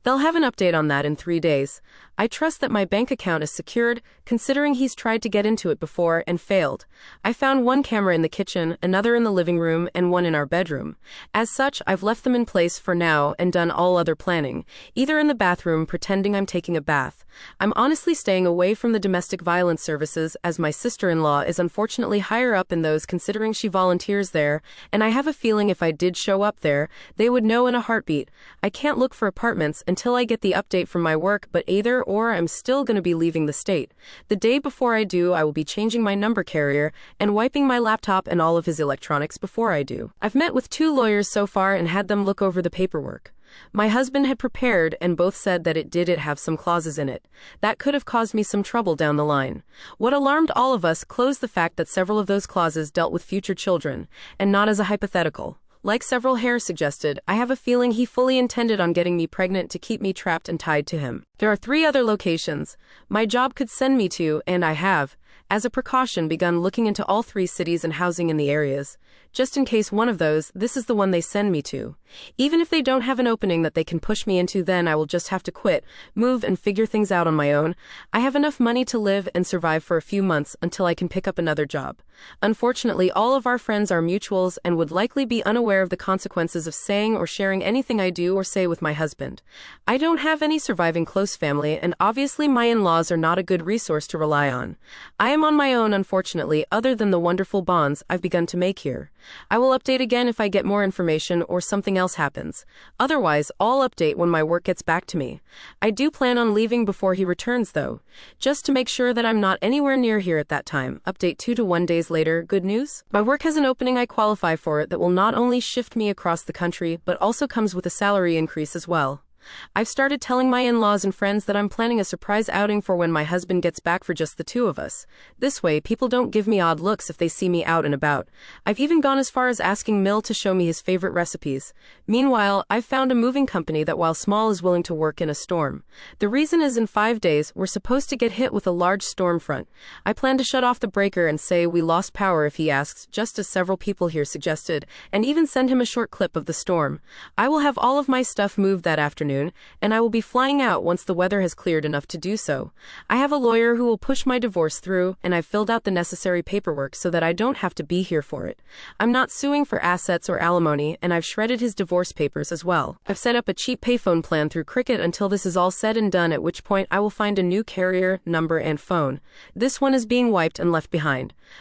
They'll have an update on that in 3 days. I trust that my bank account is secured, considering he's tried to get into it before and failed. I found one camera in the kitchen, another in the living room, and one in our bedroom. As such, I've left them in place for now and done all other planning, either in the bathroom pretending I'm taking a bath. I'm honestly staying away from the domestic violence services as my sister-in-law is unfortunately higher up in those considering she volunteers there, and I have a feeling if I did show up there, they would know in a heartbeat. I can't look for apartments until I get the update from my work, but either or I'm still going to be leaving the state. The day before I do, I will be changing my number carrier and wiping my laptop and all of his electronics before I do. I've met with 2 lawyers so far and had them look over the paperwork. My husband had prepared and both said that it did have some clauses in it. That could have caused me some trouble down the line. What alarmed all of us closed the fact that several of those clauses dealt with future children, and not as a hypothetical. Like several hairs suggested, I have a feeling he fully intended on getting me pregnant to keep me trapped and tied to him. There are 3 other locations my job could send me to, and I have, as a precaution, begun looking into all 3 cities and housing in the areas. Just in case one of those, this is the one they send me to. Even if they don't have an opening that they can push me into, then I will just have to quit, move, and figure things out on my own. I have enough money to live and survive for a few months until I can pick up another job. Unfortunately, all of our friends are mutuals and would likely be unaware of the consequences of saying or sharing anything I do or say with my husband. I don't have any surviving close family, and obviously my in-laws are not a good resource to rely on. I am on my own, unfortunately, other than the wonderful bonds I've begun to make here. I will update again if I get more information or something else happens. Otherwise, I'll update when my work gets back to me. I do plan on leaving before he returns, though, just to make sure that I'm not anywhere near here at that time. Update 2 to 1 days later. Good news? My work has an opening I qualify for it that will not only shift me across the country, but also comes with a salary increase as well. I've started telling my in-laws and friends that I'm planning a surprise outing for when my husband gets back for just the 2 of us. This way, people don't give me odd looks if they see me out and about. I've even gone as far as asking Mill to show me his favorite recipes. Meanwhile, I've found a moving company that, while small, is willing to work in a storm. The reason is in 5 days, we're supposed to get hit with a large storm front. I plan to shut off the breaker and say we lost power if he asks, just as several people here suggested, and even send him a short clip of the storm. I will have all of my stuff moved that afternoon, and I will be flying out once the weather has cleared enough to do so. I have a lawyer who will push my divorce through, and I've filled out the necessary paperwork so that I don't have to be here for it. I'm not suing for assets or alimony, and I've shredded his divorce papers as well. I've set up a cheap payphone plan through Cricket until this is all said and done, at which point I will find a new carrier, number, and phone. This one is being wiped and left behind.